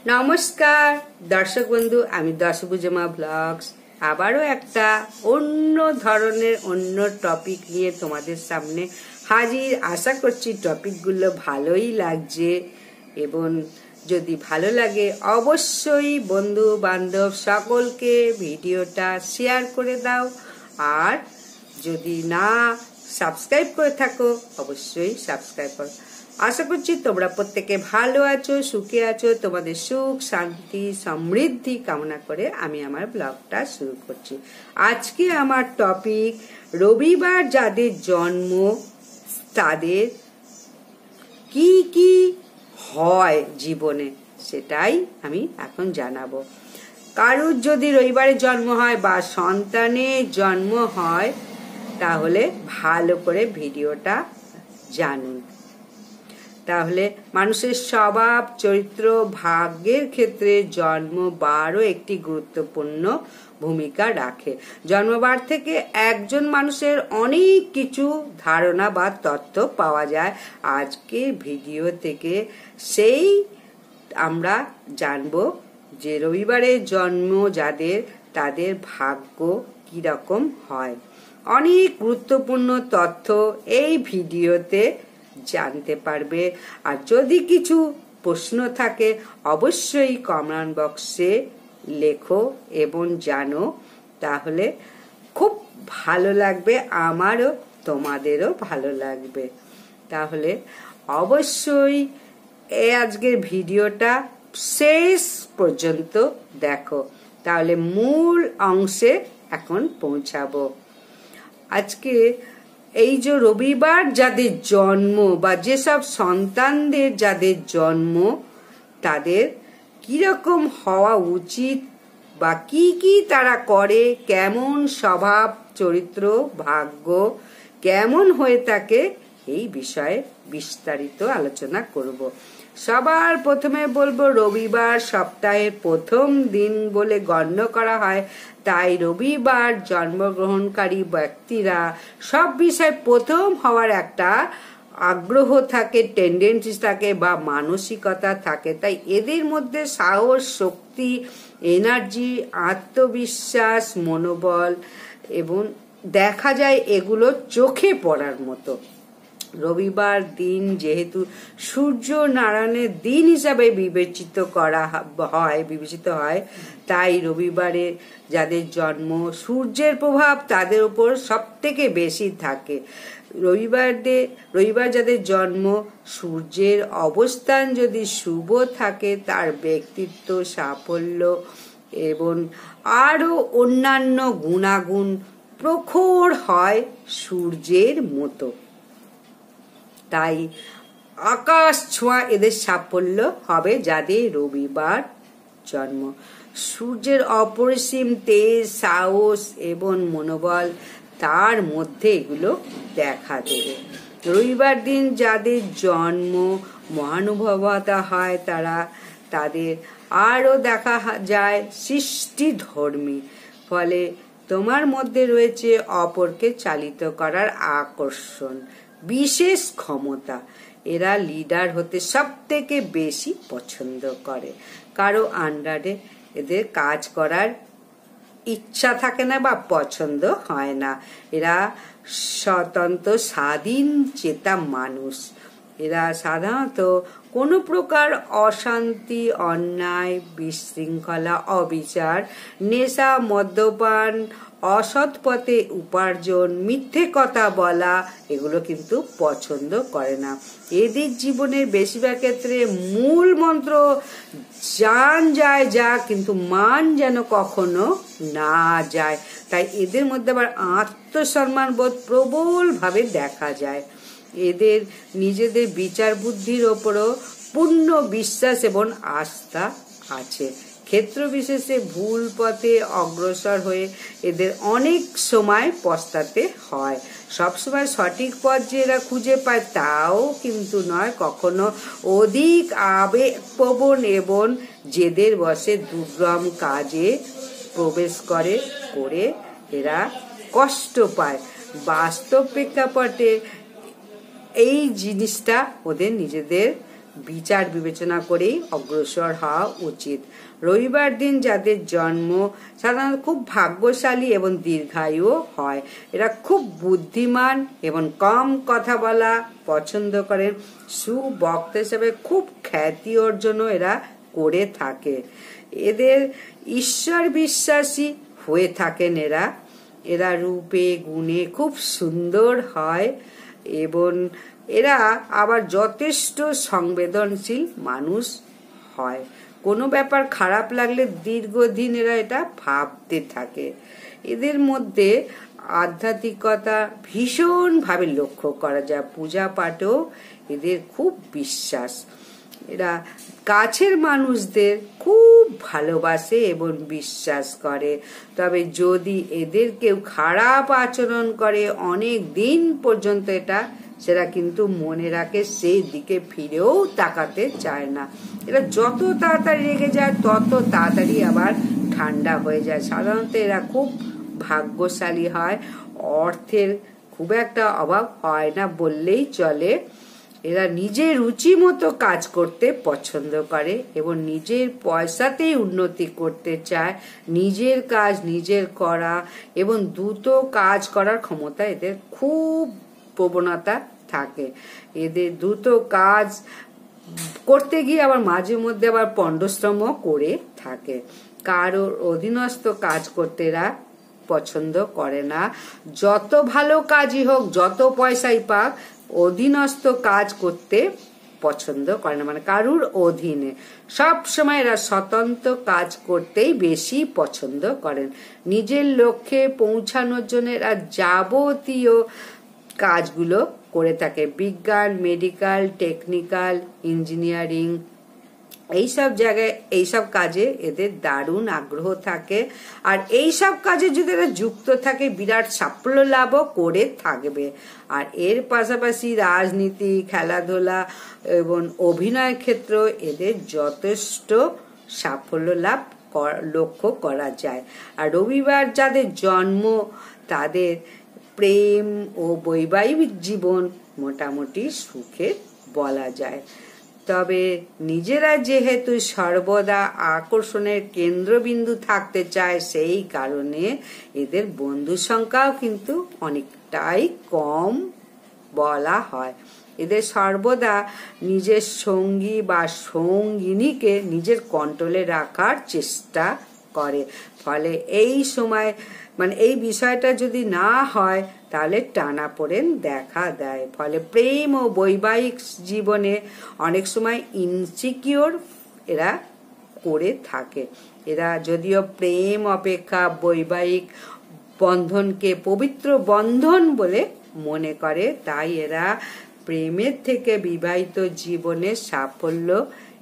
নমস্কার দর্শক বন্ধু, আমি দশভুজমা ব্লগস আবারও একটা অন্য ধরনের অন্য টপিক নিয়ে তোমাদের সামনে হাজির। আশা করছি টপিকগুলো ভালোই লাগছে এবং যদি ভালো লাগে অবশ্যই বন্ধু বান্ধব সকলকে ভিডিওটা শেয়ার করে দাও। আর যদি না সাবস্ক্রাইব করে থাকো অবশ্যই সাবস্ক্রাইব করো। আশা করছি তোমরা প্রত্যেকে ভালো আছো, সুখে আছো। তোমাদের সুখ শান্তি সমৃদ্ধি কামনা করে আমি আমার ব্লগটা শুরু করছি। আজকে আমার টপিক রবিবার যাদের জন্ম তাদের কি কি হয় জীবনে, সেটাই আমি এখন জানাবো। কারুর যদি রবিবারে জন্ম হয় বা সন্তানের জন্ম হয় তাহলে ভালো করে ভিডিওটা জানুন। তাহলে মানুষের স্বভাব চরিত্র ভাগ্যের ক্ষেত্রে জন্মবারও একটি গুরুত্বপূর্ণ ভূমিকা রাখে। জন্মবার থেকে একজন মানুষের অনেক কিছু ধারণা বা তথ্য পাওয়া যায়। আজকের ভিডিও থেকে সেই আমরা জানবো যে রবিবারে জন্ম যাদের তাদের ভাগ্য কিরকম হয়। অনেক গুরুত্বপূর্ণ তথ্য এই ভিডিওতে জানতে পারবে। আর যদি কিছু প্রশ্ন থাকে অবশ্যই কমেন্ট বক্সে লেখো এবং জানো, তাহলে খুব ভালো লাগবে, আমারও তোমাদেরও ভালো লাগবে। তাহলে অবশ্যই আজকের ভিডিওটা শেষ পর্যন্ত দেখো, তাহলে মূল অংশে এখন পৌঁছাবো। আজকে এই যে রবিবার যাদের জন্ম বা যেসব সন্তানদের যাদের জন্ম তাদের কিরকম হওয়া উচিত বা কি কি তারা করে, কেমন স্বভাব চরিত্র ভাগ্য কেমন হয়ে থাকে, এই বিষয়ে বিস্তারিত আলোচনা করব। সবার প্রথমে বলবো রবিবার সপ্তাহের প্রথম দিন বলে গণ্য করা হয়, তাই রবিবার জন্মগ্রহণকারী ব্যক্তিরা সব বিষয়ে প্রথম হওয়ার একটা আগ্রহ থাকে, টেন্ডেন্সি থাকে বা মানসিকতা থাকে। তাই এদের মধ্যে সাহস, শক্তি, এনার্জি, আত্মবিশ্বাস, মনোবল এবং দেখা যায় এগুলো চোখে পড়ার মতো। রবিবার দিন যেহেতু সূর্য নারায়ণের দিন হিসাবে বিবেচিত হয়, তাই রবিবারে যাদের জন্ম সূর্যের প্রভাব তাদের উপর সব থেকে বেশি থাকে। রবিবার যাদের জন্ম সূর্যের অবস্থান যদি শুভ থাকে তার ব্যক্তিত্ব, সাফল্য এবং আরো অন্যান্য গুণাগুণ প্রখর হয় সূর্যের মতো। তাই আকাশ ছোঁয়া এদের সাফল্য হবে যাদের রবিবার জন্ম। সূর্যের অপরিসীম তেজ, সাহস এবং মনোবল তার মধ্যে এগুলো দেখা দেবে। রবিবার দিন যাদের জন্ম মহানুভবতা হয় তাদের আরও দেখা যায় সৃষ্টিধর্মী, ফলে তোমার মধ্যে রয়েছে অপরকে চালিত করার আকর্ষণ, বিশেষ ক্ষমতা। এরা লিডার হতে সব থেকে বেশি পছন্দ করে, কারো আন্ডারে এদের কাজ করার ইচ্ছা থাকে না বা পছন্দ হয় না। এরা স্বতন্ত্র স্বাধীন চেতা মানুষ। এরা সাধারণত কোনো প্রকার অশান্তি, অন্যায়, বিশৃঙ্খলা, অবিচার, নেশা, মদ্যপান, অসৎ পথে উপার্জন, মিথ্যে কথা বলা এগুলো কিন্তু পছন্দ করে না। এদের জীবনের বেশিরভাগ ক্ষেত্রে মূল মন্ত্র জান যায় যা, কিন্তু মান যেন কখনো না যায়। তাই এদের মধ্যে আবার আত্মসম্মান বোধ প্রবলভাবে দেখা যায়। এদের নিজেদের বিচার বুদ্ধির ওপরও পূর্ণ বিশ্বাস এবং আস্থা আছে। ক্ষেত্র বিশেষে ভুল পথে অগ্রসর হয়ে এদের অনেক সময় পস্তাতে হয়। সবসময় সঠিক পথ যে এরা খুঁজে পায় তাও কিন্তু নয়, কখনো অধিক আবেগপ্রবণ এবং জেদের বশে দুর্গম কাজে প্রবেশ করে এরা কষ্ট পায়। বাস্তব প্রেক্ষাপটে এই জিনিসটা ওদের নিজেদের বিচার বিবেচনা করেই অগ্রসর হওয়া উচিত। রবিবার দিন যাদের জন্ম সাধারণত খুব ভাগ্যশালী এবং দীর্ঘায়ু হয়। এরা খুব বুদ্ধিমান এবং কম কথা বলা পছন্দ করেন। সুবক্তা হিসেবে খুব খ্যাতি অর্জনও এরা করে থাকে। এদের ঈশ্বর বিশ্বাসী হয়ে থাকেন। এরা রূপে গুণে খুব সুন্দর হয় এবং এরা আবার যথেষ্ট সংবেদনশীল মানুষ হয়। কোনো ব্যাপার খারাপ লাগলে দীর্ঘদিন এরা এটা ভাবতে থাকে। এদের মধ্যে আধ্যাত্মিকতা ভীষণভাবে লক্ষ্য করা যায়। পূজা পাঠেও এদের খুব বিশ্বাস। এরা কাছের মানুষদের খুব ভালোবাসে এবং বিশ্বাস করে। তবে যদি এদের কেউ খারাপ আচরণ করে অনেক দিন পর্যন্ত সেটা কিন্তু মনে রাখে, সেই দিকে ফিরেও তাকাতে চায় না। এরা যত তাড়াতাড়ি রেগে যায় তত তাড়াতাড়ি আবার ঠান্ডা হয়ে যায়। সাধারণত এরা খুব ভাগ্যশালী হয়। অর্থের খুব একটা অভাব হয় না বললেই চলে। এরা নিজের রুচি মতো কাজ করতে পছন্দ করে এবং নিজের পয়সাতেই উন্নতি করতে চায়। নিজের কাজ নিজের করা এবং দ্রুত কাজ করার ক্ষমতা এদের খুব প্রবণতা থাকে। এদের দ্রুত কাজ করতে গিয়ে আবার মাঝে মধ্যে আবার পণ্ডশ্রম করে থাকে। কারোর অধীনস্থ কাজ করতে এরা পছন্দ করে না। যত ভালো কাজই হোক, যত পয়সাই পাক, অধীনস্থ কাজ করতে পছন্দ করে না, মানে কারুর অধীনে। সব সময় এরা স্বতন্ত্র কাজ করতেই বেশি পছন্দ করেন। নিজের লক্ষ্যে পৌঁছানোর জন্য এরা যাবতীয় কাজগুলো করে থাকে। বিজ্ঞান, মেডিকেল, টেকনিক্যাল, ইঞ্জিনিয়ারিং, এইসব জায়গায় এইসব কাজে এদের দারুণ আগ্রহ থাকে। আর এইসব কাজে যদি এরা যুক্ত থাকে বিরাট সাফল্য লাভও করে থাকবে। আর এর পাশাপাশি রাজনীতি, খেলাধুলা এবং অভিনয় ক্ষেত্র এদের যথেষ্ট সাফল্য লাভ লক্ষ্য করা যায়। আর রবিবার যাদের জন্ম তাদের প্রেম ও বৈবাহিক জীবন মোটামুটি সুখের বলা যায়। তবে নিজেরা যেহেতু সর্বদা আকর্ষণের কেন্দ্রবিন্দু থাকতে চায়, সেই কারণে এদের বন্ধু সংখ্যাও কিন্তু অনেকটাই কম বলা হয়। এদের সর্বদা নিজের সঙ্গী বা সঙ্গিনীকে নিজের কন্ট্রোলে রাখার চেষ্টা করে। ফলে এই সময় এই বিষয়টা যদি না হয় তাহলে টানাপোড়েন দেখা দেয়। ফলে প্রেম ও বৈবাহিক জীবনে অনেক সময় ইনসিকিউর এরা করে থাকে। এরা যদিও প্রেম অপেক্ষা বৈবাহিক বন্ধনকে পবিত্র বন্ধন বলে মনে করে, তাই এরা প্রেমের থেকে বিবাহিত জীবনের সাফল্য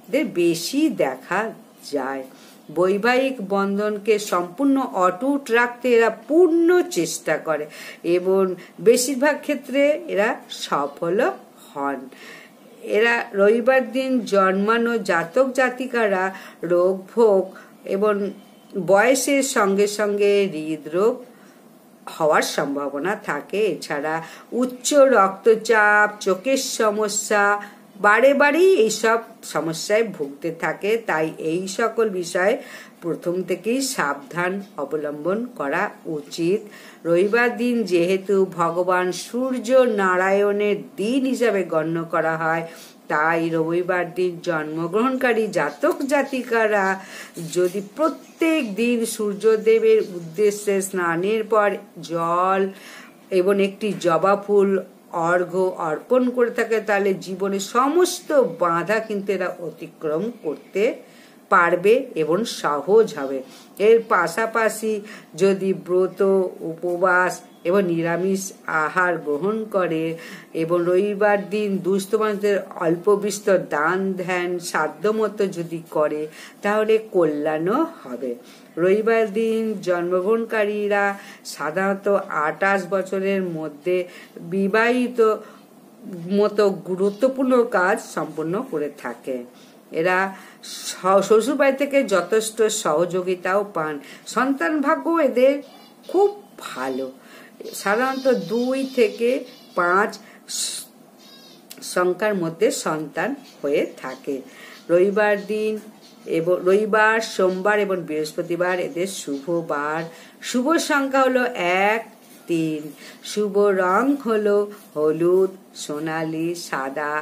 এদের বেশি দেখা যায়। বৈবাহিক বন্ধনকে সম্পূর্ণ অটুট রাখতে এরা পূর্ণ চেষ্টা করে এবং বেশিরভাগ ক্ষেত্রে এরা সফল হন। এরা রবিবার দিন জন্মানো জাতক জাতিকারা রোগ ভোগ এবং বয়সের সঙ্গে সঙ্গে হৃদরোগ হওয়ার সম্ভাবনা থাকে। এছাড়া উচ্চ রক্তচাপ, চোখের সমস্যা, বারেবারেই এইসব সমস্যায় ভুগতে থাকে। তাই এই সকল বিষয়ে প্রথম থেকেই সাবধান অবলম্বন করা উচিত। রবিবার দিন যেহেতু ভগবান সূর্য নারায়ণের দিন হিসাবে গণ্য করা হয়, তাই রবিবার দিন জন্মগ্রহণকারী জাতক জাতিকারা যদি প্রত্যেক দিন সূর্যদেবের উদ্দেশ্যে স্নানের পর জল এবং একটি জবা ফুল অর্ঘ্য অর্পণ করে থাকে, তাহলে জীবনের সমস্ত বাধা কিন্তু এরা অতিক্রম করতে পারবে এবং সহজ হবে। এর পাশাপাশি যদি ব্রত, উপবাস এবং নিরামিষ আহার গ্রহণ করে এবং রবিবার দিন দুস্থ মানুষদের অল্প বিস্তর দান ধ্যান সাধ্যমতো যদি করে, তাহলে কল্যাণও হবে। রবিবার দিন জন্মগ্রহণকারীরা সাধারণত 28 বছরের মধ্যে বিবাহিত মতো গুরুত্বপূর্ণ কাজ সম্পন্ন করে থাকে। এরা শ্বশুরবাড়ি থেকে যথেষ্ট সহযোগিতাও পান। সন্তান ভাগ্য এদের খুব ভালো। সাধারণত 2 থেকে 5 সংখ্যার মধ্যে সন্তান হয়ে থাকে। রবিবার দিন এবং রবিবার, সোমবার এবং বৃহস্পতিবার এদের শুভ বার। শুভ সংখ্যা হলো 1, 3। শুভ রং হলো হলুদ, সোনালী, সাদা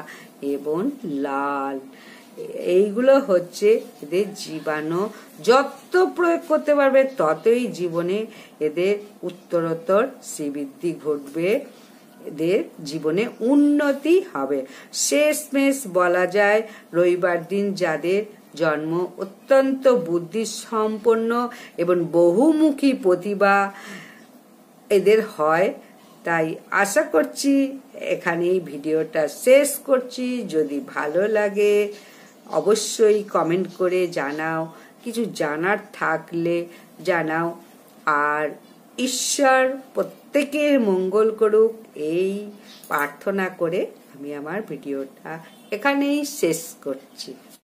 এবং লাল। এইগুলো হচ্ছে এদের জীবাণু। যত প্রয়োগ করতে পারবে ততই জীবনে এদের উত্তরোত্তর শ্রীবৃদ্ধি ঘটবে, এদের জীবনে উন্নতি হবে। শেষমেশ বলা যায় রবিবার দিন যাদের জন্ম অত্যন্ত বুদ্ধিসম্পন্ন এবং বহুমুখী প্রতিভা এদের হয়। তাই আশা করছি এখানেই ভিডিওটা শেষ করছি। যদি ভালো লাগে অবশ্যই কমেন্ট করে জানাও, কিছু জানার থাকলে জানাও। আর ঈশ্বর প্রত্যেকের মঙ্গল করুক এই প্রার্থনা করে আমি আমার ভিডিওটা এখানেই শেষ করছি।